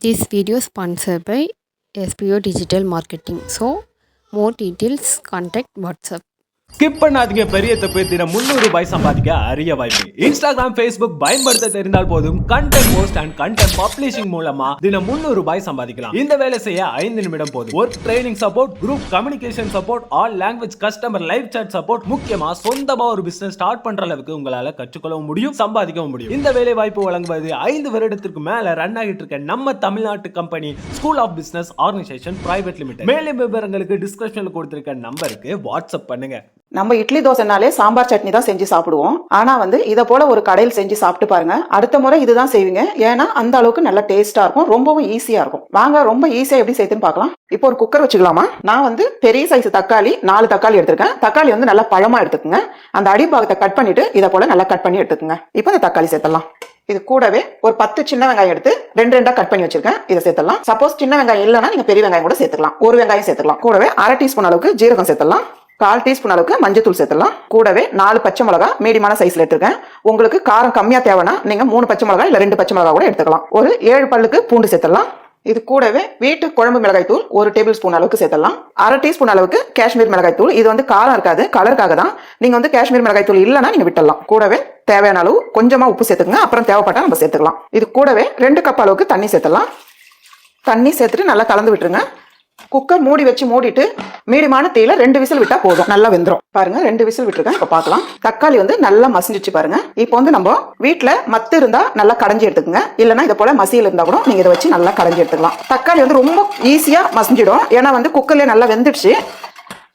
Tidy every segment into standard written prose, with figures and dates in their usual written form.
This video is sponsored by SPO Digital Marketing. So, more details, contact WhatsApp. Skip பண்ணாதீங்க. பெரிய தப்பு. தினம் 300 ரூபாய் சம்பாதிக்க அரிய வாய்ப்பு. இன்ஸ்டாகிராம், ஃபேஸ்புக் பயன்படுத்த தெரிந்தால் போதும் content post and content publishing மூலமா தினம் 300 ரூபாய் சம்பாதிக்கலாம். இந்த வேலை செய்ய 5 நிமிடம் போதும். Work training support, group communication support, all language customer live chat support, முக்கியமா சொந்தமா ஒரு பிசினஸ் ஸ்டார்ட் பண்ற அளவுக்கு உங்களால கற்றுக்கொள்ளவும் முடியும், சம்பாதிக்கவும் முடியும். இந்த வேலை வாய்ப்பு வழங்குவது 5 வருடத்திற்கு மேல ரன் ஆகிட்டு இருக்க நம்ம தமிழ்நாட்டு company school of business organisation private limited. மேலும் விவரங்களுக்கு டிஸ்கிரிப்ஷன்ல கொடுத்திருக்க நம்பருக்கு வாட்ஸ்அப் பண்ணுங்க. நம்ம இட்லி தோசைனாலே சாம்பார் சட்னி தான் செஞ்சு சாப்பிடுவோம். ஆனா இதை போல ஒரு கடையில் செஞ்சு சாப்பிட்டு பாருங்க. அடுத்த முறை இதுதான் செய்வீங்க. ஏன்னா அந்த அளவுக்கு நல்ல டேஸ்டா இருக்கும், ரொம்பவும் ஈஸியா இருக்கும். வாங்க ரொம்ப ஈஸியா எப்படி செய்யுதுன்னு பார்க்கலாம். இப்போ ஒரு குக்கர் வச்சுக்கலாமா. நான் பெரிய சைஸ் தக்காளி 4 தக்காளி எடுத்திருக்கேன். தக்காளி நல்லா பழமா எடுத்துக்கோங்க. அந்த அடிப்பாகத்தை கட் பண்ணிட்டு இதை போல நல்லா கட் பண்ணி எடுத்துக்கோங்க. இப்போ இந்த தக்காளி சேர்த்தலாம். இது கூடவே ஒரு 10 சின்ன வெங்காயம் எடுத்து 2 கட் பண்ணி வச்சிருக்கேன். இதை சேர்த்தலாம். சப்போஸ் சின்ன வெங்காயம் இல்லைன்னா நீங்க பெரிய வெங்காயம் கூட சேர்த்துக்கலாம். ஒரு வெங்காயம் சேர்த்துக்கலாம். கூடவே 1/2 டீஸ்பூன் அளவுக்கு ஜீரகம் சேர்த்தலாம். 1/4 டீஸ்பூன் அளவுக்கு மஞ்சத்தூள் சேர்த்துலாம். கூடவே 4 பச்சை மிளகா மீடியமான சைஸ்ல எடுத்துருக்கேன். உங்களுக்கு காரம் கம்மியா தேவைன்னா நீங்க 3 பச்சை மிளகா இல்ல 2 பச்சை மிளகா கூட எடுத்துக்கலாம். ஒரு 7 பல்லுக்கு பூண்டு சேர்த்துலாம். இது கூடவே வீட்டு குழம்பு மிளகாய் தூள் 1 டேபிள் ஸ்பூன் அளவுக்கு சேர்த்தலாம். 1/2 டீஸ்பூன் அளவுக்கு காஷ்மீர் மிளகாய் தூள். இது காரம் இருக்காது, கலருக்காக தான். நீங்க காஷ்மீர் மிளகாய் தூள் இல்லைன்னா நீங்க விட்டுடலாம். கூடவே தேவையான அளவு கொஞ்சமா உப்பு சேர்த்துக்கங்க. அப்புறம் தேவைப்பட்டா நம்ம சேர்த்துக்கலாம். இது கூடவே 2 கப் அளவுக்கு தண்ணி சேர்த்தலாம். தண்ணி சேர்த்துட்டு நல்லா கலந்து விட்டுருங்க. குக்கர் மூடி வச்சு மூடிட்டு மீடியமான தீயில 2 விசில் விட்டா போதும், நல்லா வெந்துரும். பாருங்க 2 விசில் விட்டுருக்கேன். இப்ப பார்க்கலாம். தக்காளி நல்லா மசிஞ்சிச்சு பாருங்க. இப்போ நம்ம வீட்டுல மத்து இருந்தா நல்லா கடைஞ்சி எடுத்துக்கோங்க. இல்லைன்னா இதை போல மசியல் இருந்தா கூட நீங்க இதை வச்சு நல்லா கடைஞ்சி எடுத்துக்கலாம். தக்காளி ரொம்ப ஈஸியா மசிஞ்சிடும். ஏன்னா குக்கர்லயே நல்லா வெந்துடுச்சு.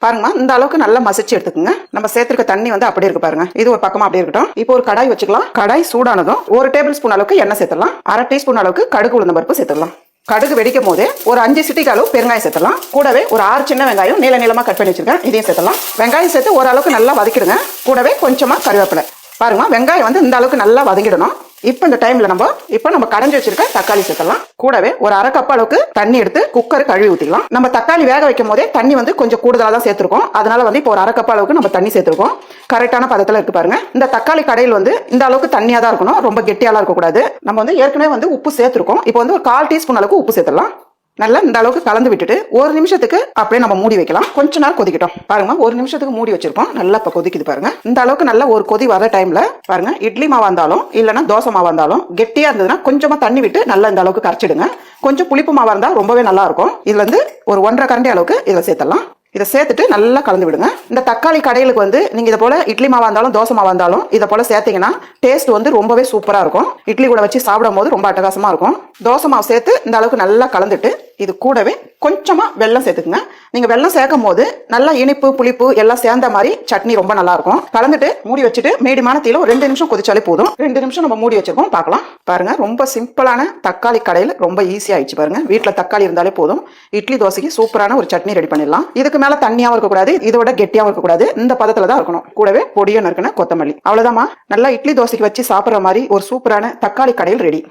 பாருங்க இந்த அளவுக்கு நல்லா மசிச்சு எடுத்துக்கோங்க. நம்ம சேர்த்திருக்க தண்ணி அப்படி இருக்கு பாருங்க. இது ஒரு பக்கமா அப்படியே இருக்கட்டும். இப்போ ஒரு கடாய் வச்சுக்கலாம். கடாய் சூடானதும் 1 டேபிள் ஸ்பூன் அளவுக்கு எண்ணெய் சேர்த்தலாம். 1/2 டீஸ்பூன் அளவுக்கு கடுகு உளுந்தம் பருப்பு சேர்த்துடலாம். கடுகு வெடிக்கும் போது ஒரு 5 சிட்டிக்கு அளவு பெருங்காயம் சேர்த்தலாம். கூடவே ஒரு 6 சின்ன வெங்காயம் நீளமா கட் பண்ணி வச்சிருக்கேன். இதையும் சேர்த்தலாம். வெங்காயம் சேர்த்து ஓரளவுக்கு நல்லா வதக்கிடுங்க. கூடவே கொஞ்சமா கருவேப்பிலை. பாருங்க வெங்காயம் இந்த அளவுக்கு நல்லா வதங்கிடணும். இப்போ இந்த டைம்ல நம்ம கடைஞ்சி வச்சிருக்க தக்காளி சேர்த்தலாம். கூடவே ஒரு 1/2 கப் அளவுக்கு தண்ணி எடுத்து குக்கர் கழுவி ஊத்திக்கலாம். நம்ம தக்காளி வேக வைக்கும் போதே தண்ணி கொஞ்சம் கூடுதலா தான் சேர்த்திருக்கோம். அதனால இப்போ ஒரு 1/2 கப் அளவுக்கு நம்ம தண்ணி சேர்த்திருக்கோம். கரெக்டான பதத்துல இருக்கு பாருங்க. இந்த தக்காளி கடையில் இந்த அளவுக்கு தண்ணியா தான் இருக்கணும், ரொம்ப கெட்டியாலாம் இருக்க கூடாது. நம்ம ஏற்கனவே உப்பு சேர்த்திருக்கோம். இப்போ ஒரு 1/4 டீஸ்பூன் அளவுக்கு உப்பு சேர்த்தலாம். நல்லா இந்த அளவுக்கு கலந்து விட்டுட்டு 1 நிமிஷத்துக்கு அப்படியே நம்ம மூடி வைக்கலாம். கொஞ்ச நேரம் கொதிக்கட்டும். பாருங்க 1 நிமிஷத்துக்கு மூடி வச்சிருக்கோம். நல்லா இப்ப கொதிக்குது பாருங்க. இந்த அளவுக்கு நல்ல ஒரு கொதி வர டைம்ல பாருங்க, இட்லி மாவா இருந்தாலும் இல்லைன்னா தோசை மாவா இருந்தாலும் கெட்டியா இருந்ததுன்னா கொஞ்சமா தண்ணி விட்டு நல்லா இந்த அளவுக்கு கரைச்சிடுங்க. கொஞ்சம் புளிப்பு மாவா இருந்தா ரொம்பவே நல்லா இருக்கும். இதுல ஒரு 1.5 கரண்டி அளவுக்கு இதை சேர்த்தலாம். இதை சேர்த்துட்டு நல்லா கலந்து விடுங்க. இந்த தக்காளி கடையிலுக்கு நீங்க இதை போல இட்லி மாவா இருந்தாலும் தோசை மாவா இருந்தாலும் இதை போல சேர்த்தீங்கன்னா டேஸ்ட் ரொம்பவே சூப்பரா இருக்கும். இட்லி கூட வச்சு சாப்பிடும் போது ரொம்ப அட்டகாசமா இருக்கும். தோசை மாவு சேர்த்து இந்த அளவுக்கு நல்லா கலந்துட்டு இது கூடவே கொஞ்சமா வெல்லம் சேர்த்துக்குங்க. நீங்க வெல்லம் சேர்க்கும் போது நல்லா இனிப்பு புளிப்பு எல்லாம் சேர்ந்த மாதிரி சட்னி ரொம்ப நல்லா இருக்கும். கலந்துட்டு மூடி வச்சுட்டு மீடியமான தீயில 2 நிமிஷம் கொதிச்சாலே போதும். 2 நிமிஷம் நம்ம மூடி வச்சிருக்கோம். பார்க்கலாம். பாருங்க ரொம்ப சிம்பிளான தக்காளி கடையில் ரொம்ப ஈஸியா ஆயிடுச்சு பாருங்க. வீட்டுல தக்காளி இருந்தாலே போதும், இட்லி தோசைக்கு சூப்பரான ஒரு சட்னி ரெடி பண்ணிடலாம். இதுக்கு மேல தண்ணியாவும் இருக்கக்கூடாது, இதோட கெட்டியாவும் இருக்கக்கூடாது. இந்த பதத்துல தான் இருக்கணும். கூடவே பொடியும் நறுக்குன கொத்தமல்லி. அவ்வளவுதாம்மா. நல்லா இட்லி தோசைக்கு வச்சு சாப்பிடுற மாதிரி ஒரு சூப்பரான தக்காளி கடையில் ரெடி.